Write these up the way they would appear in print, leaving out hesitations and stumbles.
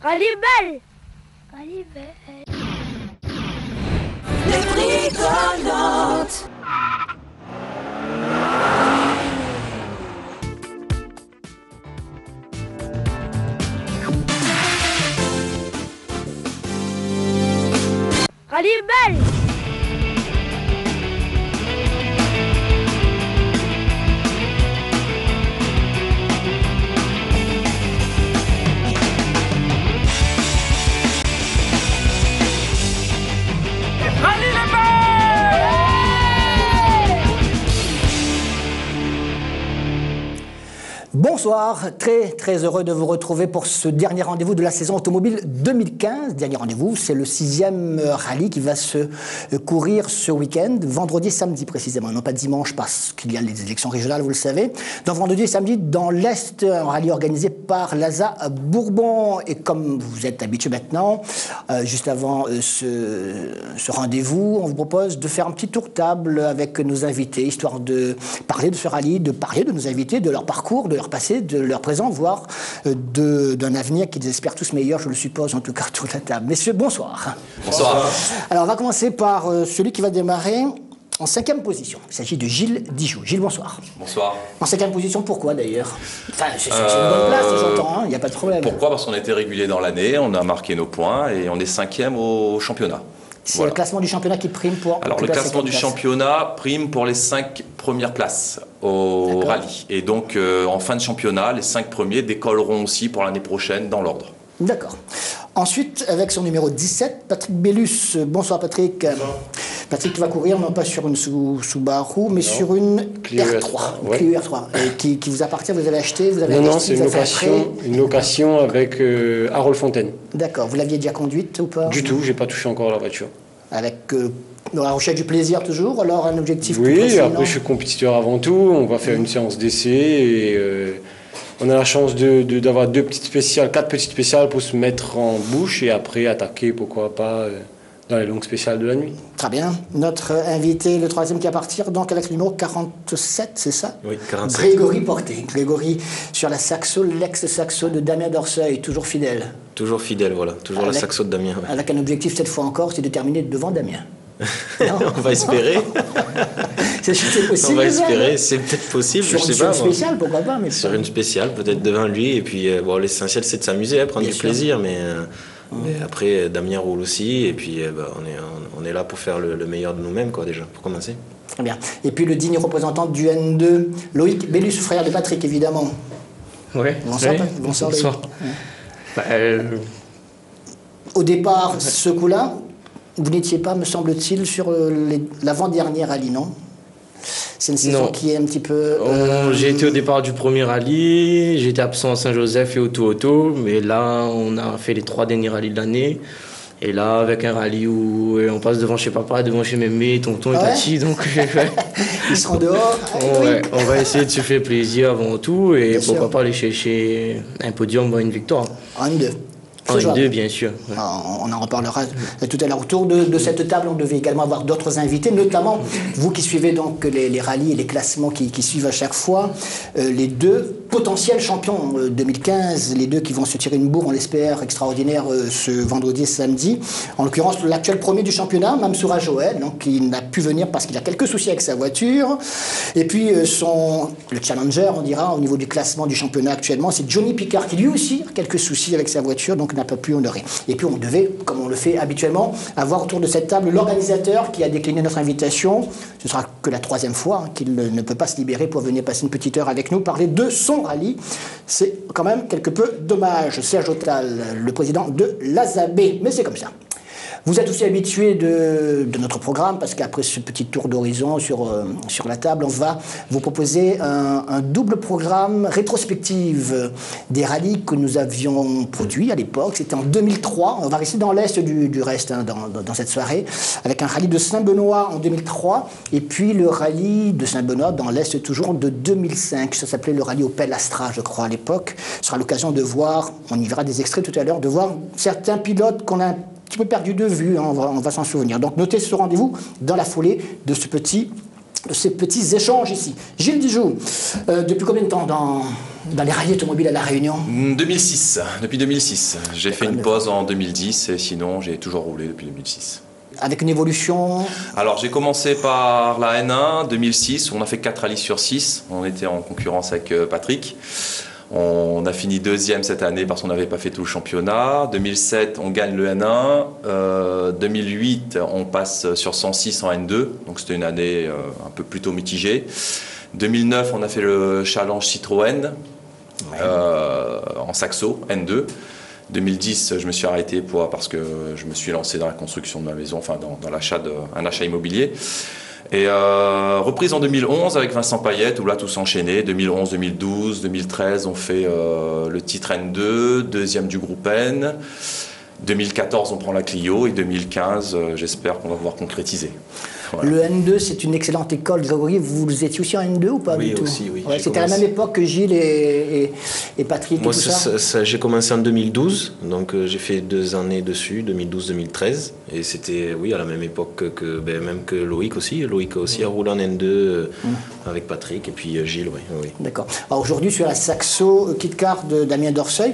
Rallye-belle. Rallye-belle. Les Bricoleurs. Rallye-belle. Bonsoir, très heureux de vous retrouver pour ce dernier rendez-vous de la saison automobile 2015. Dernier rendez-vous, c'est le 6e rallye qui va se courir ce week-end, vendredi et samedi précisément, non pas dimanche parce qu'il y a les élections régionales, vous le savez. Donc vendredi et samedi dans l'Est, un rallye organisé par l'ASA Bourbon. Et comme vous êtes habitués maintenant, juste avant ce rendez-vous, on vous propose de faire un petit tour de table avec nos invités, histoire de parler de ce rallye, de parler de nos invités, de leur parcours, de leur passé, de leur présent, voire d'un avenir qu'ils espèrent tous meilleur, je le suppose, en tout cas, autour de la table. Messieurs, bonsoir. Bonsoir. Alors, on va commencer par celui qui va démarrer en 5e position. Il s'agit de Gilles Dijoux. Gilles, bonsoir. Bonsoir. En 5e position, pourquoi d'ailleurs? Enfin, c'est une bonne place, j'entends, il n'y a pas de problème. Pourquoi? Parce qu'on a été régulier dans l'année, on a marqué nos points et on est 5e au championnat. C'est voilà. le classement du championnat qui prime pour... Alors le classement du championnat prime pour les 5 premières places au rallye. Et donc en fin de championnat, les 5 premiers décolleront aussi pour l'année prochaine dans l'ordre. D'accord. Ensuite, avec son numéro 17, Patrick Bellus. Bonsoir Patrick. Bonsoir. Patrick qui va courir non pas sur une Subaru, mais sur une Clio R3. Ouais. Clio R3. Et qui vous appartient, vous avez acheté, vous avez Non, acheté, c'est une location avec Harold Fontaine. D'accord. Vous l'aviez déjà conduite ou pas? Du tout, j'ai pas touché encore la voiture. Avec la recherche du plaisir toujours, alors un objectif plus Oui, précis, après non? je suis compétiteur avant tout, on va faire une séance d'essai et on a la chance d'avoir 4 petites spéciales pour se mettre en bouche et après attaquer, pourquoi pas, dans les longues spéciales de la nuit. Très bien. Notre invité, le 3e qui va partir, donc avec le numéro 47, c'est ça? Oui, 47. Grégory Porté. Grégory sur la Saxo, l'ex-Saxo de Damien Dorseuil, toujours fidèle. Toujours fidèle, voilà. Toujours la Saxo de Damien. Ouais. Avec un objectif cette fois encore, c'est de terminer devant Damien. On va espérer. C'est possible. On va espérer, c'est peut-être possible, sur, je sais sur pas. Une spéciale, pourquoi pas, mais sur une spéciale, peut-être devant lui. Et puis, bon, l'essentiel, c'est de s'amuser, prendre Bien du sûr. plaisir. Mais après, Damien roule aussi. Et puis, on est là pour faire le meilleur de nous-mêmes, quoi, déjà, pour commencer. Très bien. Et puis le digne représentant du N2, Loïc Bellus, frère de Patrick, évidemment. Oui. Bonsoir, bonsoir Loïc. Bonsoir. Au départ, ce coup-là, vous n'étiez pas, me semble-t-il, sur l'avant-dernier rallye, non? C'est une saison qui est un petit peu... J'ai été au départ du premier rallye, j'étais absent à Saint-Joseph et Auto, mais là, on a fait les 3 derniers rallyes de l'année. Et là, avec un rallye où on passe devant chez papa, devant chez mémé, tonton et tati, donc ils seront dehors. On va essayer de se faire plaisir avant tout et Bien pourquoi sûr. pas aller chercher un podium, voire une victoire. En N2. En N2, bien sûr. Ouais. On en reparlera tout à l'heure. Autour de cette table, on devait également avoir d'autres invités, notamment vous qui suivez donc les rallyes et les classements qui suivent à chaque fois. Les 2 potentiels champions 2015, les 2 qui vont se tirer une bourre, on l'espère, extraordinaire ce vendredi et samedi. En l'occurrence, l'actuel premier du championnat, Mamsoura Joël, donc, qui n'a pu venir parce qu'il a quelques soucis avec sa voiture. Et puis le challenger, on dira, au niveau du classement du championnat actuellement, c'est Johnny Picard, qui lui aussi a quelques soucis avec sa voiture, donc n'a pas pu honorer. Et puis on devait, comme on le fait habituellement, avoir autour de cette table l'organisateur qui a décliné notre invitation. Ce sera que la 3e fois qu'il ne peut pas se libérer pour venir passer une petite heure avec nous, parler de son rallye. C'est quand même quelque peu dommage. Serge Autal, le président de l'ASAB. Mais c'est comme ça. Vous êtes aussi habitués de notre programme, parce qu'après ce petit tour d'horizon sur la table, on va vous proposer un double programme rétrospective des rallyes que nous avions produits à l'époque. C'était en 2003. On va rester dans l'Est du reste, hein, dans cette soirée, avec un rallye de Saint-Benoît en 2003, et puis le rallye de Saint-Benoît dans l'Est toujours de 2005. Ça s'appelait le rallye Opel Astra, je crois, à l'époque. Ce sera l'occasion de voir, on y verra des extraits tout à l'heure, de voir certains pilotes qu'on a un petit peu perdu de vue, hein, on va s'en souvenir. Donc notez ce rendez-vous dans la foulée de ces petits échanges ici. Gilles Dijoux, depuis combien de temps dans les rallyes automobiles à La Réunion? 2006, depuis 2006. J'ai fait une pause en 2010 et sinon j'ai toujours roulé depuis 2006. Avec une évolution? Alors j'ai commencé par la N1, 2006, on a fait 4 rallyes sur 6, on était en concurrence avec Patrick. On a fini 2e cette année parce qu'on n'avait pas fait tout le championnat. 2007, on gagne le N1. 2008, on passe sur 106 en N2, donc c'était une année un peu plutôt mitigée. 2009, on a fait le challenge Citroën en saxo, N2. 2010, je me suis arrêté parce que je me suis lancé dans la construction de ma maison, enfin dans l'achat d'un achat immobilier. Et reprise en 2011 avec Vincent Payette, où là tout s'enchaînait. 2011, 2012, 2013, on fait le titre N2, 2e du groupe N. 2014, on prend la Clio et 2015, j'espère qu'on va pouvoir concrétiser. Voilà. Le N2, c'est une excellente école. Grégory, vous étiez aussi en N2 ou pas Oui, du tout? aussi, oui. Ouais, c'était à la même époque que Gilles et Patrick. Moi, et tout ça. j'ai commencé en 2012, donc j'ai fait 2 années dessus, 2012-2013. Et c'était, oui, à la même époque même que Loïc aussi. Loïc aussi a roulé en N2 avec Patrick et puis Gilles, oui. D'accord. Alors aujourd'hui, sur la Saxo Kit Car de Damien Dorceuil,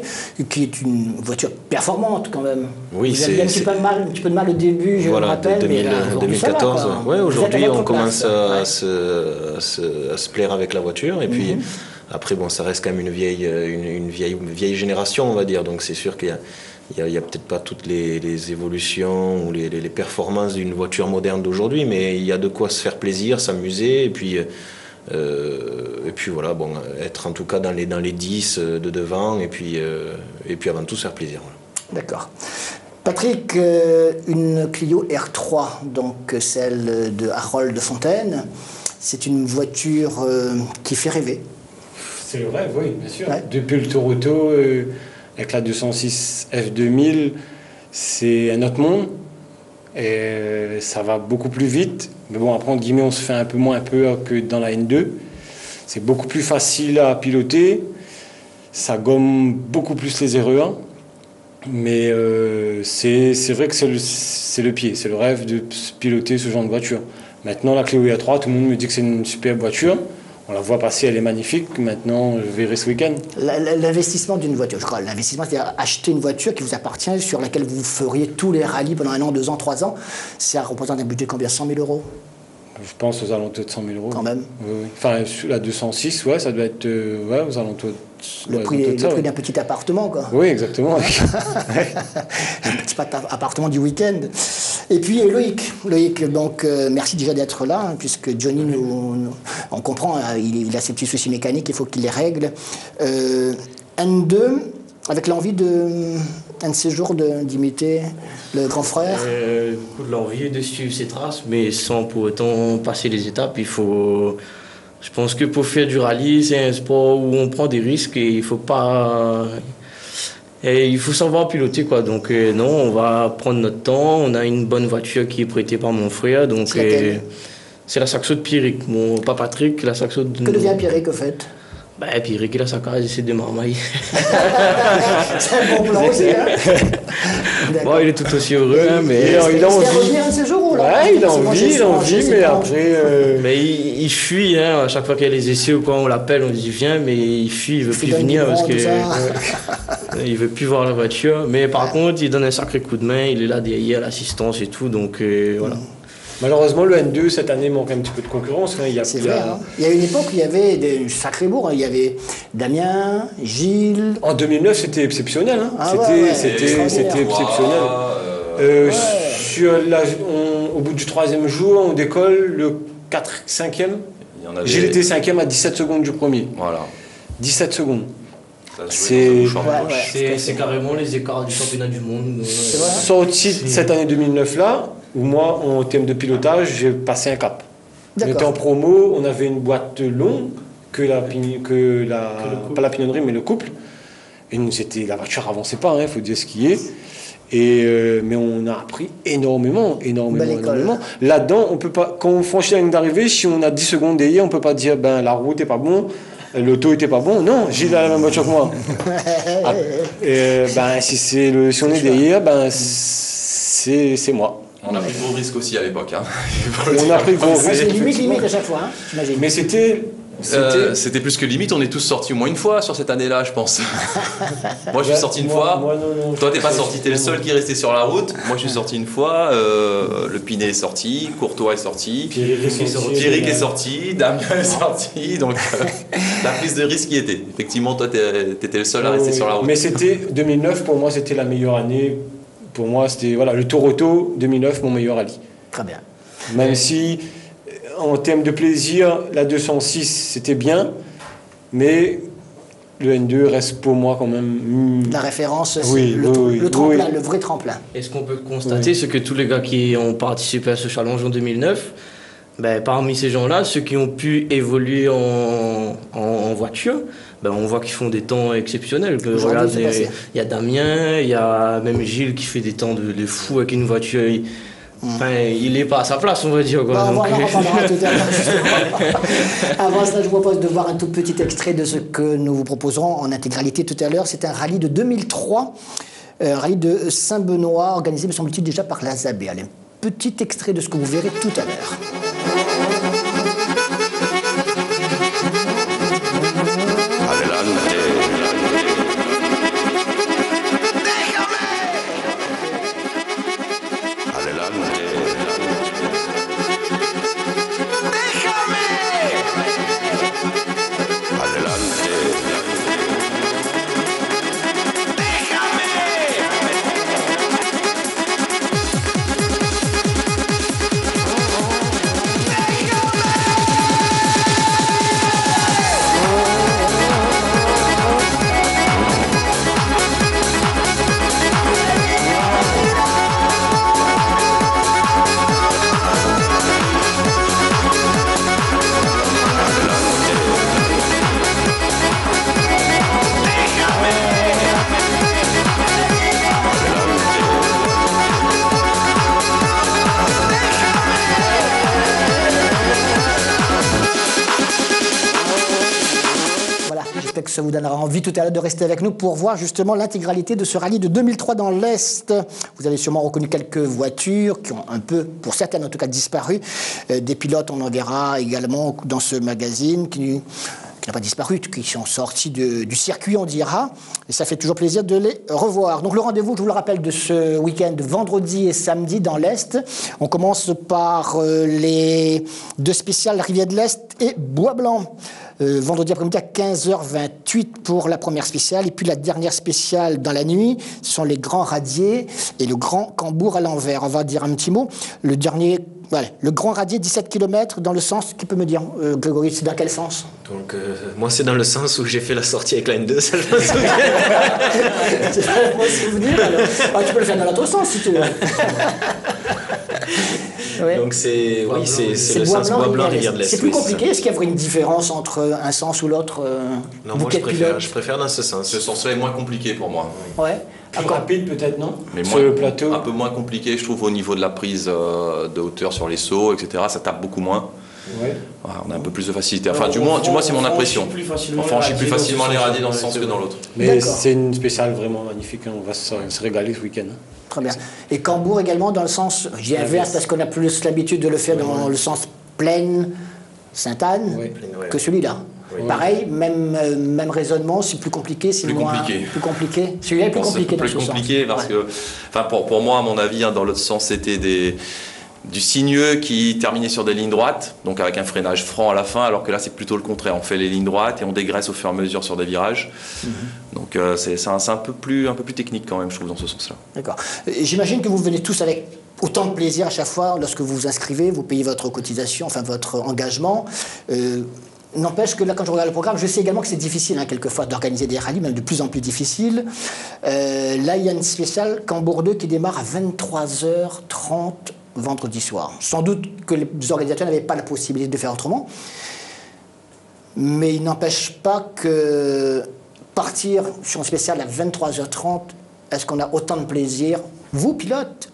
qui est une voiture performante quand même. Oui, vous avez un petit peu de mal au début, je me rappelle. 2014. Ouais, aujourd'hui, on commence à se plaire avec la voiture. Et puis après, bon, ça reste quand même une vieille génération, on va dire. Donc c'est sûr qu'il y a peut-être pas toutes les évolutions ou les performances d'une voiture moderne d'aujourd'hui, mais il y a de quoi se faire plaisir, s'amuser. Et puis voilà, bon, être en tout cas dans les 10 de devant. Et puis avant tout, se faire plaisir. Voilà. D'accord. Patrick, une Clio R3, donc celle de Harold de Fontaine, c'est une voiture qui fait rêver. C'est le rêve, oui, bien sûr. Ouais. Depuis le Toronto, avec la 206 F2000, c'est un autre monde. Et ça va beaucoup plus vite. Mais bon, après, entre guillemets, on se fait un peu moins peur que dans la N2. C'est beaucoup plus facile à piloter. Ça gomme beaucoup plus les erreurs. Mais c'est vrai que c'est le pied, c'est le rêve de piloter ce genre de voiture. Maintenant, la Clio R3, tout le monde me dit que c'est une superbe voiture. On la voit passer, elle est magnifique. Maintenant, je verrai ce week-end. L'investissement d'une voiture, je crois, l'investissement, c'est-à-dire acheter une voiture qui vous appartient, sur laquelle vous feriez tous les rallyes pendant 1 an, 2 ans, 3 ans, ça représente un budget de combien? 100 000 euros? Je pense aux alentours de 100 000 euros. Quand même. Oui. Enfin, la 206, ouais, ça doit être aux alentours Le prix d'un petit appartement, quoi. Oui, exactement. Un petit appartement du week-end. Et puis Loïc, donc merci déjà d'être là, hein, puisque Johnny, on comprend, hein, il a ses petits soucis mécaniques, il faut qu'il les règle. N2, avec l'envie un de ces jours d'imiter le grand frère. L'envie de suivre ses traces, mais sans pour autant passer les étapes. Je pense que pour faire du rallye, c'est un sport où on prend des risques et il faut pas. Et il faut savoir piloter, quoi. Donc non, on va prendre notre temps. On a une bonne voiture qui est prêtée par mon frère, donc c'est la Saxo de Pierrick, pas Patrick, la Saxo de. Que devient Pierrick au fait? Pierrick, il a sa case, c'est de marmaille. C'est un bon plan aussi, hein. Bon, il est tout aussi heureux, hein, mais il a envie. revenir un de ces jours, là. Ouais, il a envie, mais après. Mais il fuit, hein, à chaque fois qu'il y a les essais ou quoi, on l'appelle, on dit viens, mais il fuit, il veut plus venir parce que il veut plus voir la voiture. Mais par contre, il donne un sacré coup de main, il est là derrière l'assistance et tout, donc voilà. Malheureusement, le N2 cette année manque un petit peu de concurrence. Hein. C'est vrai. Hein. Il y a une époque où il y avait des sacrés bourgs. Hein. Il y avait Damien, Gilles. En 2009, c'était exceptionnel. Hein. Ah c'était exceptionnel. Au bout du 3e jour, on décolle le 5e. Gilles était 5e à 17 secondes du premier. Voilà. 17 secondes. C'est carrément les écarts du championnat du monde. Sorti cette année 2009-là, où moi, en termes de pilotage, j'ai passé un cap. On était en promo, on avait une boîte longue, pas la pignonnerie, mais le couple. Et la voiture avançait pas, il faut dire ce qui est. Mais on a appris énormément. Là-dedans, on peut pas, quand on franchit la ligne d'arrivée, si on a 10 secondes derrière, on peut pas dire la route est pas bon, l'auto était pas bon. Non, j'ai la même voiture que moi. Si on est derrière, c'est moi. On a pris de gros risques aussi à l'époque. Hein. On a pris de gros risques. C'est limite à chaque fois, hein, j'imagine. Mais c'était C'était plus que limite, on est tous sortis au moins une fois sur cette année-là, je pense. Moi, je suis sorti une fois. Moi, non, Toi, t'es pas sorti, t'es le seul qui est resté sur la route. Moi, je suis sorti une fois. Le Pinet est sorti, Courtois est sorti, Pierrick est sorti, Damien est sorti. Donc, la prise de risque y était. Effectivement, toi, t'étais le seul à rester sur la route. Mais c'était 2009, pour moi, c'était la meilleure année. Pour moi, c'était le Tour Auto 2009, mon meilleur rallye. Très bien. Même si, en termes de plaisir, la 206, c'était bien, mais le N2 reste pour moi quand même... La référence, c'est Oui, le tremplin, oui. le vrai tremplin. Et ce qu'on peut constater, c'est que tous les gars qui ont participé à ce challenge en 2009, parmi ces gens-là, ceux qui ont pu évoluer en voiture, on voit qu'ils font des temps exceptionnels. Regarde, il y a Damien, il y a même Gilles qui fait des temps de fou avec une voiture. Il n'est pas à sa place, on va dire. Quoi. On en parlera tout à l'heure. Avant cela, je vous propose de voir un tout petit extrait de ce que nous vous proposerons en intégralité tout à l'heure. C'est un rallye de 2003, rallye de Saint-Benoît, organisé, me semble-t-il, déjà par la ZAB. Allez, petit extrait de ce que vous verrez tout à l'heure. J'espère que ça vous donnera envie tout à l'heure de rester avec nous pour voir justement l'intégralité de ce rallye de 2003 dans l'Est. Vous avez sûrement reconnu quelques voitures qui ont un peu, pour certaines en tout cas, disparu. Des pilotes, on en verra également dans ce magazine qui n'ont pas disparu, qui sont sortis du circuit, on dira. Et ça fait toujours plaisir de les revoir. Donc le rendez-vous, je vous le rappelle, de ce week-end, vendredi et samedi dans l'Est. On commence par les deux spéciales Rivière de l'Est et Bois-Blanc. Vendredi après-midi à 15h28 pour la première spéciale. Et puis la dernière spéciale dans la nuit, ce sont les grands radiers et le grand Cambourg à l'envers. On va dire un petit mot. Le dernier, voilà, le grand radier, 17 km dans le sens, qui peut me dire, Grégory, c'est dans quel sens? Donc, moi, c'est dans le sens où j'ai fait la sortie avec la N2, ça je me souviens. C'est pas un bon souvenir, alors. Ah, tu peux le faire dans l'autre sens, si tu veux. Ouais. Donc c'est le sens Bois-Blanc, Rivière de l'Est. C'est plus compliqué. Est-ce qu'il y a une différence entre un sens ou l'autre? Non, moi je préfère dans ce sens. Ce sens-là est moins compliqué pour moi. Ouais. Plus rapide peut-être, non? Mais sur le plateau. Un peu moins compliqué, je trouve, au niveau de la prise de hauteur sur les sauts, etc. Ça tape beaucoup moins. Ouais. Voilà, on a un peu plus de facilité. Enfin, du moins, c'est mon impression. On franchit plus facilement les radiers dans ce sens que dans l'autre. Mais c'est une spéciale vraiment magnifique. On va se régaler ce week-end. Très bien. Et Cambourg également dans le sens, j'y inverse parce qu'on a plus l'habitude de le faire dans le sens Plaine, Sainte-Anne, que celui-là. Oui. Pareil, même raisonnement, c'est plus compliqué, c'est moins compliqué. Celui-là est plus compliqué dans ce sens. Plus compliqué parce que, enfin, pour moi, à mon avis, dans l'autre sens, c'était du sinueux qui terminait sur des lignes droites, donc avec un freinage franc à la fin, alors que là c'est plutôt le contraire, on fait les lignes droites et on dégraisse au fur et à mesure sur des virages. Donc c'est un peu plus technique quand même, je trouve, dans ce sens-là. D'accord. J'imagine que vous venez tous avec autant de plaisir à chaque fois lorsque vous vous inscrivez, vous payez votre cotisation, enfin votre engagement. N'empêche que là, quand je regarde le programme, je sais également que c'est difficile, quelquefois, d'organiser des rallyes, même de plus en plus difficile. Là, il y a une spéciale Cambourg 2 qui démarre à 23h30 vendredi soir. Sans doute que les organisateurs n'avaient pas la possibilité de faire autrement, mais il n'empêche pas que partir sur une spéciale à 23h30, est-ce qu'on a autant de plaisir, vous, pilotes,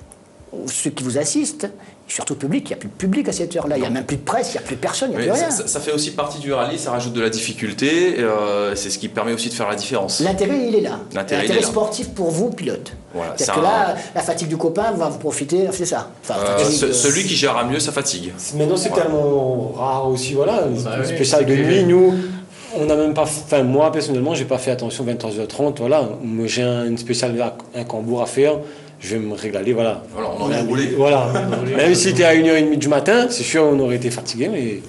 ceux qui vous assistent, surtout public, il n'y a plus de public à cette heure-là, il n'y a même plus de presse, il n'y a plus de personne, il n'y a Oui, plus rien. ça fait aussi partie du rallye, ça rajoute de la difficulté, c'est ce qui permet aussi de faire la différence. L'intérêt, il est là. L'intérêt, il est là. sportif pour vous, pilote. Voilà, C'est-à-dire que là, la fatigue du copain va vous profiter, c'est ça. Enfin, celui qui gère mieux sa fatigue. Maintenant, c'est tellement rare aussi, voilà. Bah, Spécial de nuit, nous, on n'a même pas. Enfin, moi, personnellement, j'ai pas fait attention 23h30, voilà. Moi, j'ai une spéciale, un cambour à faire. Je vais me régaler, voilà. Voilà, on en est roulé. Voilà. Même si c'était à 1h30 du matin, c'est sûr, on aurait été fatigué, mais.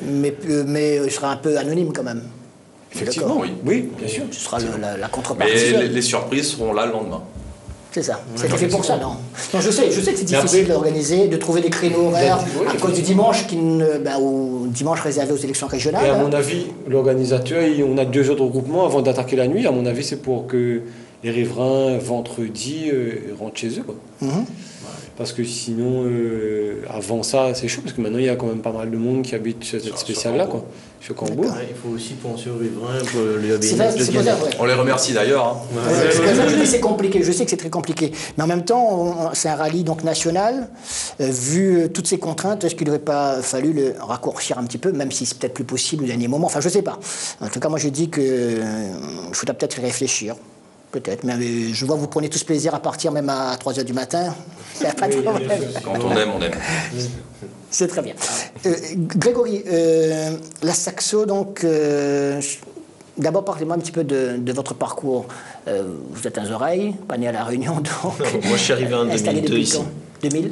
Mais je serai un peu anonyme quand même. Effectivement, oui. Oui, bien sûr. Ce sera la contrepartie. Mais les surprises seront là le lendemain. C'est ça. C'était fait pour ça, non? Non, je sais que c'est difficile d'organiser, de trouver des créneaux horaires à cause du dimanche, ou dimanche réservé aux élections régionales. Et à mon avis, l'organisateur, on a 2 autres groupements avant d'attaquer la nuit. À mon avis, c'est pour que les riverains, vendredi, rentrent chez eux, quoi. Parce que sinon, avant ça, c'est chaud, parce que maintenant, il y a quand même pas mal de monde qui habite sur cette spéciale-là, quoi. Sur Cambourg. Il faut aussi penser aux riverains pour lui C'est vrai. On les remercie d'ailleurs. Hein. Je dis c'est compliqué, je sais que c'est très compliqué. Mais en même temps, c'est un rallye donc national. Vu toutes ces contraintes, est-ce qu'il n'aurait pas fallu le raccourcir un petit peu, même si c'est peut-être plus possible au dernier moment? Enfin, je sais pas. En tout cas, moi, je dis que je faudrait peut-être y réfléchir. Peut-être, mais je vois que vous prenez tous plaisir à partir même à 3h du matin. Il n'y a pas de problème. Quand on aime, on aime. C'est très bien. Grégory, la Saxo, donc, d'abord parlez-moi un petit peu de votre parcours. Vous êtes un oreille, pas né à La Réunion, donc. Moi, je suis arrivé en installé 2002 depuis ici. quand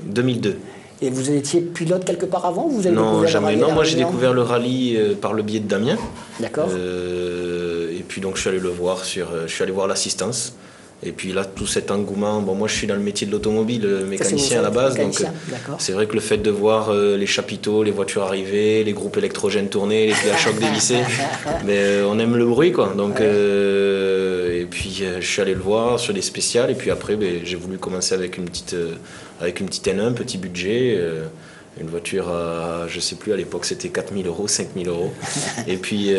2002. Et vous étiez pilote quelque part avant ou vous avez Non, découvert jamais. le rallye à Non, La moi j'ai Réunion? découvert le rallye par le biais de Damien. D'accord. Et puis donc je suis allé le voir je suis allé voir l'assistance. Et puis là, tout cet engouement, bon, moi je suis dans le métier de l'automobile, mécanicien à la base, donc c'est vrai que le fait de voir les chapiteaux, les voitures arriver, les groupes électrogènes tourner, les clés à choc dévissées, mais on aime le bruit, quoi. Donc, et puis je suis allé le voir sur des spéciales, et puis après j'ai voulu commencer avec une petite N1, petit budget. Une voiture, je sais plus, à l'époque c'était 4 000 €, 5 000 €. Et puis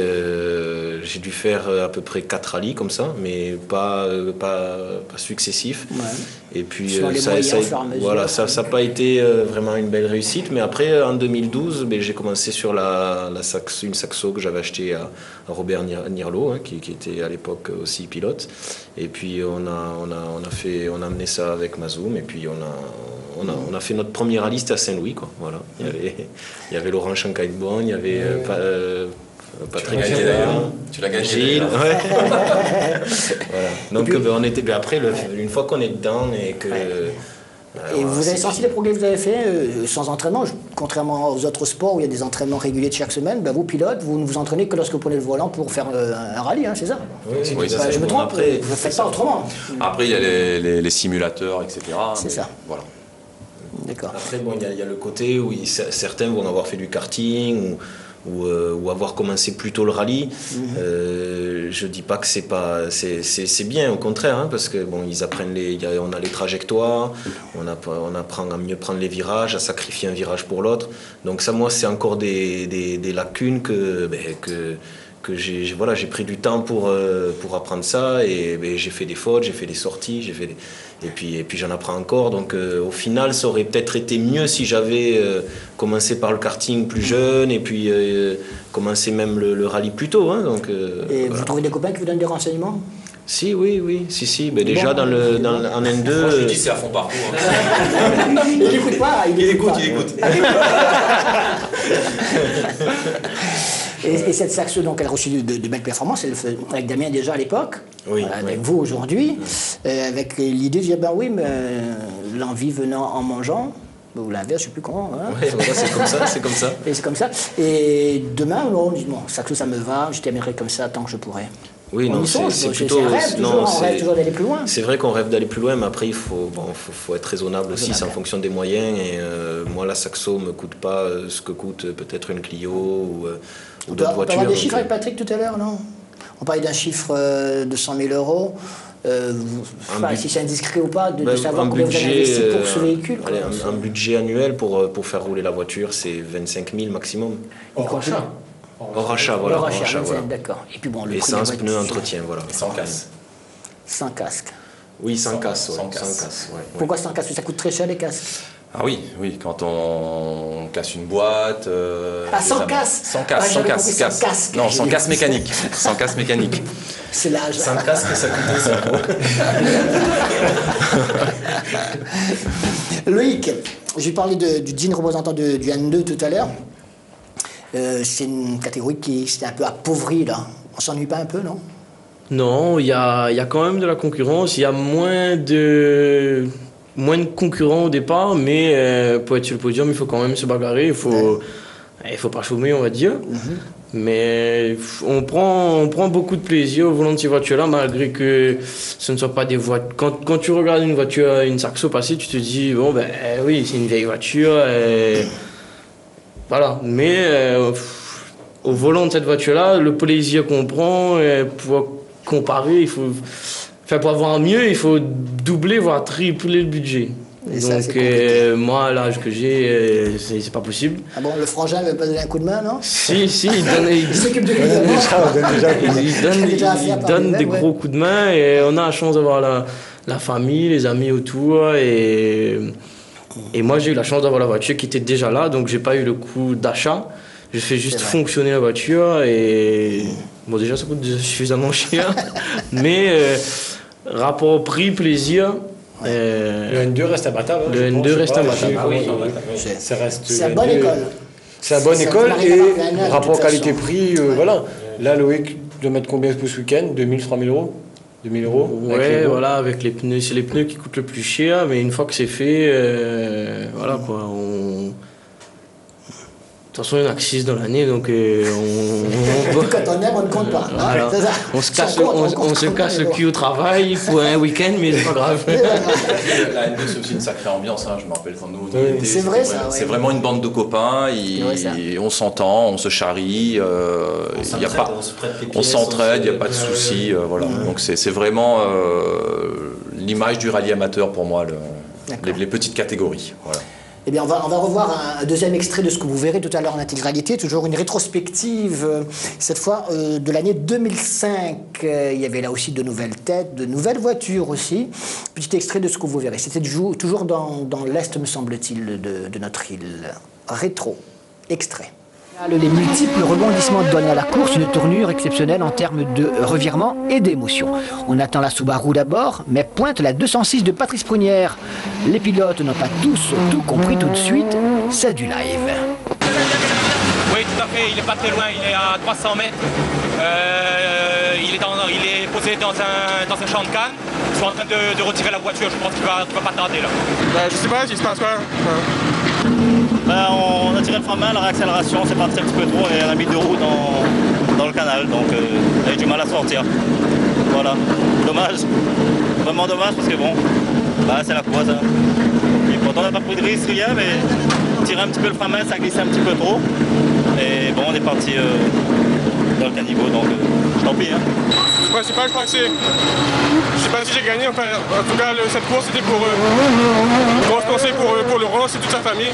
j'ai dû faire à peu près 4 rallyes comme ça, mais pas successifs. Ouais. Et puis ça n'a pas été vraiment une belle réussite. Mais après, en 2012, ben, j'ai commencé sur une Saxo que j'avais achetée à Robert Nirlo, hein, qui était à l'époque aussi pilote. Et puis on a amené ça avec Mazoum, et puis on a fait notre premier rallye, c'était à Saint-Louis, quoi. Voilà. Il y avait Laurent Chancaïdebon, il y avait Patrick Guédéon, Tu l'as gagné. Gilles. Ouais. Voilà. Donc on était. Après, une fois qu'on est dedans et que. Et vous avez senti les progrès que vous avez fait sans entraînement, contrairement aux autres sports où il y a des entraînements réguliers de chaque semaine, vous pilote, vous ne vous entraînez que lorsque vous prenez le volant pour faire un rallye, hein, c'est ça? Oui, Je me trompe, après, vous ne faites pas autrement. Après, il y a les simulateurs, etc. C'est ça. Voilà. D'accord. Après, bon, il y a le côté où certains vont avoir fait du karting ou avoir commencé plus tôt le rallye. Je dis pas que c'est bien, au contraire, hein, parce que bon, ils apprennent on a les trajectoires, on apprend à mieux prendre les virages, à sacrifier un virage pour l'autre. Donc ça, moi, c'est encore des lacunes que j'ai pris du temps pour apprendre ça, et j'ai fait des fautes, j'ai fait des sorties, et puis j'en apprends encore. Donc au final, ça aurait peut-être été mieux si j'avais commencé par le karting plus jeune, et puis commencé même le rallye plus tôt. Hein, donc, et vous trouvez des copains qui vous donnent des renseignements? Si, oui. Ben, déjà en N2. Moi, je dis c'est à fond partout. Hein. Il n'écoute pas. Il écoute. Et cette Saxo, donc, elle a reçu de belles performances, avec Damien déjà à l'époque, oui, avec vous aujourd'hui, avec l'idée de dire, ben oui, mais l'envie venant en mangeant, ou l'inverse, je ne sais plus comment. Hein. Ouais, voilà, c'est comme ça. Et c'est comme ça. Et demain, on dit, bon, Saxo, ça me va, je terminerai comme ça tant que je pourrai. Oui, non, c'est plutôt. On rêve toujours d'aller plus loin. C'est vrai qu'on rêve d'aller plus loin, mais après, il faut être raisonnable aussi, c'est en fonction des moyens. Et moi, la Saxo ne me coûte pas ce que coûte peut-être une Clio ou d'autres voitures. On parlait des chiffres avec Patrick tout à l'heure, non? On parlait d'un chiffre de 100 000 €. Si c'est indiscret ou pas, de savoir combien vous avez investi pour ce véhicule. Un budget annuel pour faire rouler la voiture, c'est 25 000 maximum. Hors achat, voilà. D'accord. Et puis bon, le essence, pneus, entretien, voilà. Sans casse. Sans casque. Oui, sans casse. Sans casse. Ouais. Pourquoi sans casque? Ça coûte très cher les casques. Ah oui, oui, quand on casse une boîte. Sans casse. Sans casse, sans casse. Sans casque. Non, sans casse mécanique. Sans casse mécanique. C'est l'âge. Sans casque, ça coûtait ça. Loïc, j'ai parlé du digne représentant du N2 tout à l'heure. C'est une catégorie qui s'est un peu appauvrie là. On s'ennuie pas un peu, non? Non, il y a quand même de la concurrence. Il y a moins de concurrents au départ, mais pour être sur le podium, il faut quand même se bagarrer. Il faut pas chômer, on va dire. Mais on prend beaucoup de plaisir au volant de ces voitures-là, malgré que ce ne soit pas des voitures. Quand tu regardes une voiture, une Saxo passer, tu te dis, bon, ben oui, c'est une vieille voiture. Voilà. Mais au volant de cette voiture-là, le plaisir qu'on prend, pour comparer, pour avoir mieux, il faut doubler, voire tripler le budget. Et donc ça, moi, à l'âge que j'ai, c'est pas possible. Ah bon, le frangin ne veut pas donner un coup de main, non? Si, il s'occupe de lui. il donne des gros coups de main et on a la chance d'avoir la famille, les amis autour et moi j'ai eu la chance d'avoir la voiture qui était déjà là, donc j'ai pas eu le coût d'achat. Je fais juste fonctionner la voiture et bon, déjà ça coûte suffisamment cher, mais rapport prix-plaisir. Le N2 reste imbattable. Le N2 reste imbattable. C'est une bonne école. C'est une bonne école et rapport qualité-prix, voilà. Là, Loïc doit mettre combien pour ce week-end? 2000, 3000 euros? 2000 euros? Ouais, voilà, avec les pneus. C'est les pneus qui coûtent le plus cher, mais une fois que c'est fait, voilà quoi. De toute façon, il y en a que 6 dans l'année, donc Quand on aime, on ne compte pas. Voilà. On se casse le cul au travail pour un week-end, mais c'est pas grave. La N2, c'est aussi une sacrée ambiance. Je me rappelle quand nous on y était. C'est vrai, ça. C'est vraiment une bande de copains. On s'entend, on se charrie. On s'entraide, il n'y a pas de soucis. Voilà. Donc c'est vraiment l'image du rallye amateur pour moi, les petites catégories. Voilà. Eh bien, on va revoir un deuxième extrait de ce que vous verrez tout à l'heure en intégralité, toujours une rétrospective, cette fois de l'année 2005. Il y avait là aussi de nouvelles têtes, de nouvelles voitures aussi. Petit extrait de ce que vous verrez. C'était toujours dans l'Est, me semble-t-il, de notre île. Rétro, extrait. Les multiples rebondissements donnent à la course une tournure exceptionnelle en termes de revirement et d'émotion. On attend la Subaru d'abord, mais pointe la 206 de Patrice Prunière. Les pilotes n'ont pas tous tout compris tout de suite, c'est du live. Oui, tout à fait, il n'est pas très loin, il est à 300 mètres. Il est posé dans un champ de canne. Ils sont en train de retirer la voiture, je pense qu'il va pas tarder là. Je sais pas, il se passe quoi? On a tiré le frein à main, la réaccélération c'est parti un petit peu trop et on a mis 2 roues dans le canal, donc on a eu du mal à sortir. Voilà, dommage, vraiment dommage parce que bon, c'est la course. Et pourtant on n'a pas pris de risque, rien, mais tirer un petit peu le frein à main, ça glissait un petit peu trop. Et bon, on est parti dans le caniveau, donc tant pis. Le principal, je crois que c'est. Je sais pas si j'ai gagné, enfin, en tout cas, cette course c'était pour. Grosse pensée pour Laurent et toute sa famille.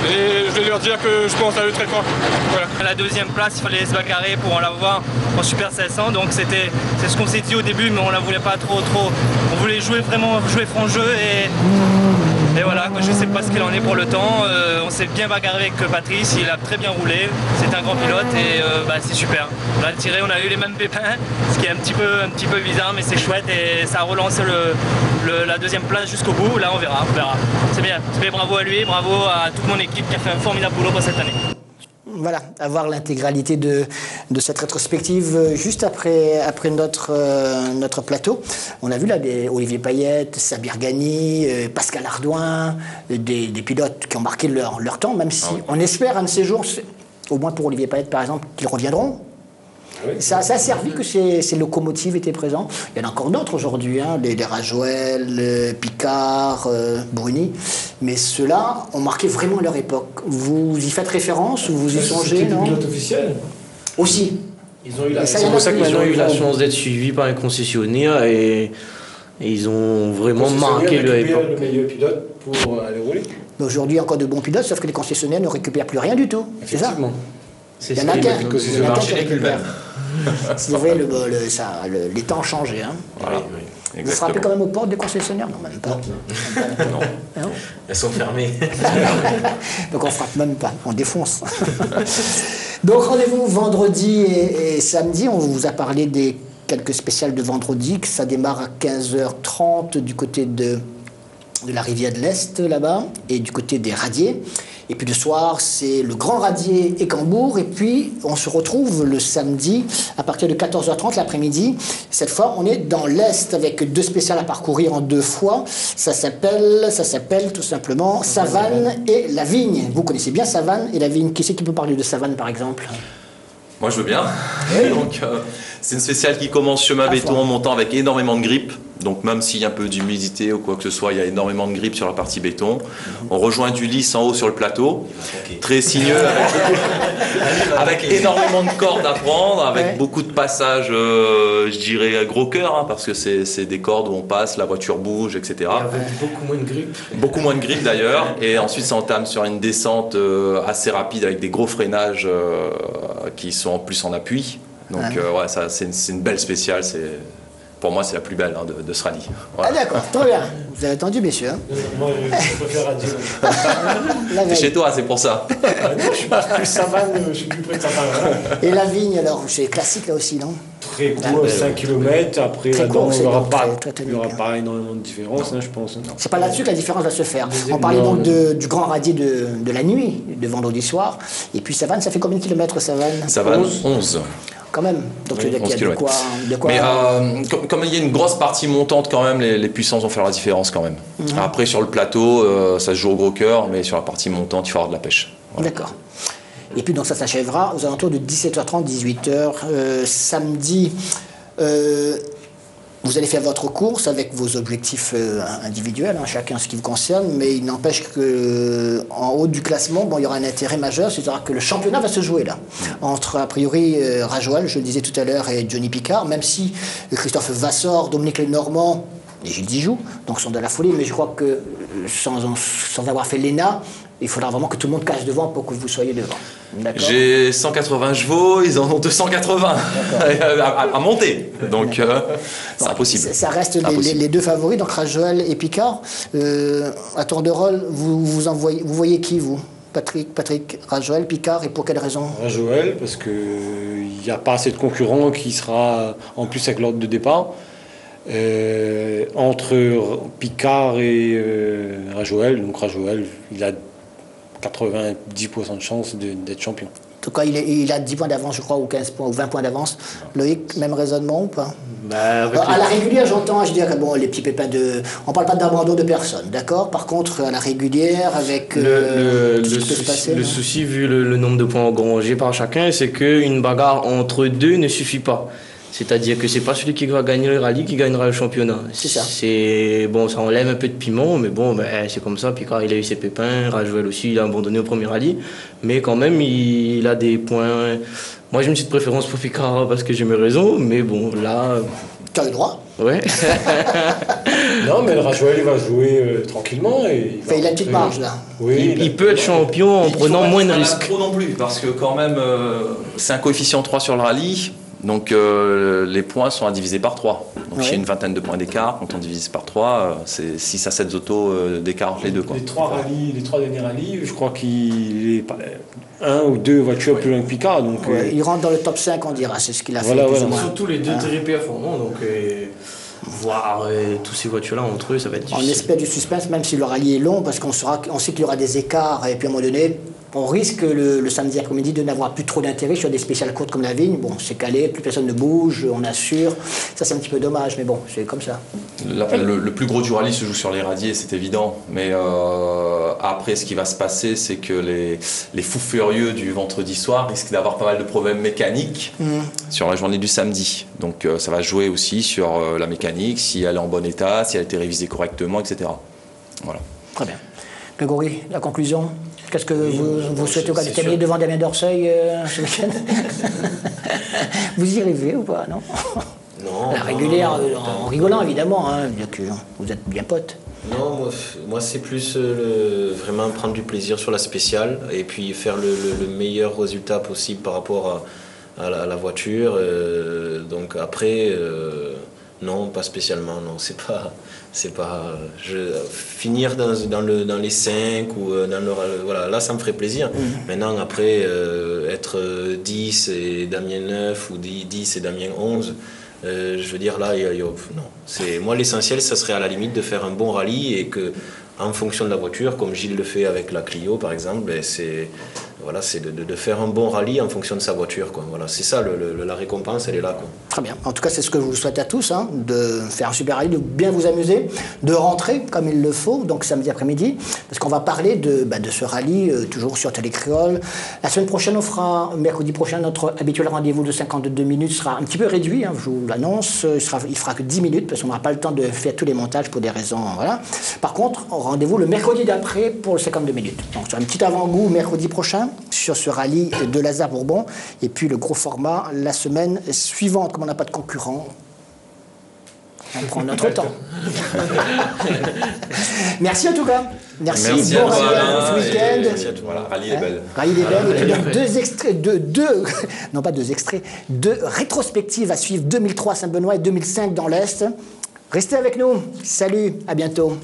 Et je vais leur dire que je pense à eux très fort. Voilà. À la deuxième place, il fallait se bagarrer pour en l'avoir en Super 700, donc c'est ce qu'on s'est dit au début, mais on la voulait pas trop. On voulait jouer franc jeu et voilà, je sais pas ce qu'il en est pour le temps. On s'est bien bagarré avec Patrice, il a très bien roulé, c'est un grand pilote et c'est super. Là, le tiré, on a eu les mêmes pépins, ce qui est un petit peu bizarre, mais c'est chouette et ça a relancé la deuxième place jusqu'au bout. Là, on verra. C'est bien, bravo à lui, bravo à toute mon équipe qui a fait un formidable boulot pour cette année. Voilà, avoir l'intégralité de cette rétrospective juste après notre plateau. On a vu là Olivier Payette, Sabir Ghani, Pascal Ardouin, des pilotes qui ont marqué leur temps, même si on espère un de ces jours, au moins pour Olivier Payette par exemple, qu'ils reviendront. Ça a servi que ces locomotives étaient présentes. Il y en a encore d'autres aujourd'hui, les Rajoel, Picard, Bruni. Mais ceux-là ont marqué vraiment leur époque. Vous y faites référence ou vous y songez, non? C'était des pilotes officiels. Aussi. C'est pour ça qu'ils ont eu la chance d'être suivis par un concessionnaire et ils ont vraiment marqué leur époque. Le meilleur pilote pour aller rouler. Mais aujourd'hui, il y a encore de bons pilotes, sauf que les concessionnaires ne récupèrent plus rien du tout. C'est ça? Il y en a qu'un qui récupère. C'est vrai, les temps ont changé. Voilà. Vous frappez quand même aux portes des concessionnaires? Non, même pas. Non. Non. Elles sont fermées. Donc on frappe même pas, on défonce. Donc rendez-vous vendredi et samedi. On vous a parlé des quelques spéciales de vendredi, que ça démarre à 15h30 du côté de la rivière de l'Est, là-bas, et du côté des Radiers. Et puis le soir, c'est le Grand Radier et Cambourg. Et puis, on se retrouve le samedi à partir de 14h30 l'après-midi. Cette fois, on est dans l'Est avec 2 spéciales à parcourir en 2 fois. Ça s'appelle tout simplement Savane et la Vigne. Vous connaissez bien Savane et la Vigne. Qui c'est qui peut parler de Savane, par exemple? Moi, je veux bien. Donc, c'est une spéciale qui commence chemin béton en montant avec énormément de grippe. Donc, même s'il y a un peu d'humidité ou quoi que ce soit, il y a énormément de grippe sur la partie béton. On rejoint du lisse en haut sur le plateau. Très sinueux, avec énormément de cordes à prendre, avec beaucoup de passages, je dirais, gros cœur, hein, parce que c'est des cordes où on passe, la voiture bouge, etc. Avec beaucoup moins de grippe. Beaucoup moins de grippe d'ailleurs. Et ensuite, ça entame sur une descente assez rapide avec des gros freinages qui sont en plus en appui. Donc, ouais, ça, c'est une belle spéciale. Pour moi, c'est la plus belle de ce rallye. Voilà. Ah d'accord, très bien. Vous avez entendu, messieurs. Moi, je préfère Radio. C'est chez toi, c'est pour ça. Non, je suis plus Savane, je suis plus près de Savane. Et la Vigne, alors, c'est classique là aussi, non? Très court, 5 km. Après, très là-dedans, il n'y aura très pas énormément de différence, hein, je pense. C'est pas là-dessus que la différence va se faire. On parlait donc du Grand Radier de la nuit, de vendredi soir. Et puis Savane, ça fait combien de kilomètres, Savane? Savane, 11. Quand même. Donc il y a de quoi. Mais comme il y a une grosse partie montante quand même, les puissances vont faire la différence quand même. Après sur le plateau, ça se joue au gros cœur, mais sur la partie montante, il faut avoir de la pêche. Voilà. D'accord. Et puis donc ça s'achèvera aux alentours de 17h30, 18h. Samedi, vous allez faire votre course avec vos objectifs individuels, hein, chacun ce qui vous concerne, mais il n'empêche qu'en haut du classement, bon, il y aura un intérêt majeur, c'est-à-dire que le championnat va se jouer là, entre a priori Rajoal, je le disais tout à l'heure, et Johnny Picard, même si Christophe Vassor, Dominique Lenormand et Gilles Dijoux, donc sont de la folie, mais je crois que sans avoir fait l'ENA, il faudra vraiment que tout le monde casse devant pour que vous soyez devant. J'ai 180 chevaux, ils en ont 280 à monter, donc c'est impossible. Ça reste les 2 favoris, donc Rajoal et Picard. À tour de rôle, vous voyez qui, vous? Patrick, Rajoal, Picard, et pour quelle raison? Rajoal, parce qu'il n'y a pas assez de concurrents qui sera en plus avec l'ordre de départ. Entre Picard et Rajoal, donc Rajoal, il a 90% de chance d'être champion. En tout cas, il a 10 points d'avance, je crois, ou 15 points, ou 20 points d'avance. Loïc, même raisonnement ou pas? À la régulière, j'entends, je dirais, bon, les petits pépins de... On parle pas d'abandon de personne, d'accord? Par contre, à la régulière, avec... le souci, vu le nombre de points engrangés par chacun, c'est qu'une bagarre entre 2 ne suffit pas. C'est-à-dire que c'est pas celui qui va gagner le rallye qui gagnera le championnat. C'est ça. Bon, ça enlève un peu de piment, mais bon, c'est comme ça. Picard, il a eu ses pépins. Rajoal aussi, il a abandonné au premier rallye. Mais quand même, il a des points. Moi, j'ai une petite préférence pour Picard parce que j'ai mes raisons, mais bon, là. Tu as le droit. Ouais. Non, mais le Rajoal, il va jouer tranquillement. Il a une petite marge, là. Oui, il peut être champion en prenant moins de risques. Pas trop non plus, parce que quand même, c'est un coefficient 3 sur le rallye. Donc les points sont à diviser par 3. Donc il y a une vingtaine de points d'écart. Quand on divise par 3, c'est 6 à 7 autos d'écart entre les deux. Quoi. Les 3 derniers rallyes, je crois qu'il est 1 ou 2 voitures plus loin que Picard. Donc, il rentre dans le top 5, on dira. C'est ce qu'il a fait. Surtout les 2 très performants. Donc, voir tous ces voitures-là entre eux, ça va être difficile. On espère du suspense, même si le rallye est long, parce qu'on sait qu'il y aura des écarts. Et puis à un moment donné, on risque le samedi après-midi de n'avoir plus trop d'intérêt sur des spéciales courtes comme la Vigne. Bon, c'est calé, plus personne ne bouge, on assure. Ça, c'est un petit peu dommage, mais bon, c'est comme ça. Le plus gros du rallye se joue sur les radiers, c'est évident. Mais après, ce qui va se passer, c'est que les fous furieux du vendredi soir risquent d'avoir pas mal de problèmes mécaniques sur la journée du samedi. Donc ça va jouer aussi sur la mécanique, si elle est en bon état, si elle a été révisée correctement, etc. Voilà. Très bien. Grégory, la conclusion? Qu'est-ce que vous souhaitez terminer devant Damien Dorceuil ce week-end? Vous y rêvez ou pas, non? Non. La régulière, en rigolant évidemment, hein, bien que vous êtes bien potes. Non, moi c'est plus vraiment prendre du plaisir sur la spéciale et puis faire le meilleur résultat possible par rapport à la voiture. Donc après, Non, pas spécialement, non, finir dans les 5 ou voilà, là ça me ferait plaisir. Maintenant, après, être 10 et Damien 9 ou 10 et Damien 11, je veux dire, là, non. Moi, l'essentiel, ça serait à la limite de faire un bon rallye et que, en fonction de la voiture, comme Gilles le fait avec la Clio par exemple, c'est de faire un bon rallye en fonction de sa voiture, quoi. Voilà, c'est ça, la récompense, elle est là, quoi. Très bien. En tout cas, c'est ce que je vous souhaite à tous, hein, de faire un super rallye, de bien vous amuser, de rentrer comme il le faut, donc samedi après-midi, parce qu'on va parler de ce rallye, toujours sur Télécréole. La semaine prochaine, mercredi prochain, notre habituel rendez-vous de 52 minutes sera un petit peu réduit, hein, je vous l'annonce, il fera que 10 minutes, parce qu'on n'aura pas le temps de faire tous les montages pour des raisons, voilà. Par contre, rendez-vous le mercredi d'après pour le 52 minutes. Donc, sur un petit avant-goût mercredi prochain, sur ce rallye de Lazare-Bourbon, et puis le gros format la semaine suivante. Comme on n'a pas de concurrent, on prend notre temps. Merci en tout cas. Merci bon rallye ce week-end. Merci à tous. Voilà, rallye des belles. Rallye des belles. Et puis donc deux rétrospectives à suivre, 2003 Saint-Benoît et 2005 dans l'Est. Restez avec nous. Salut, à bientôt.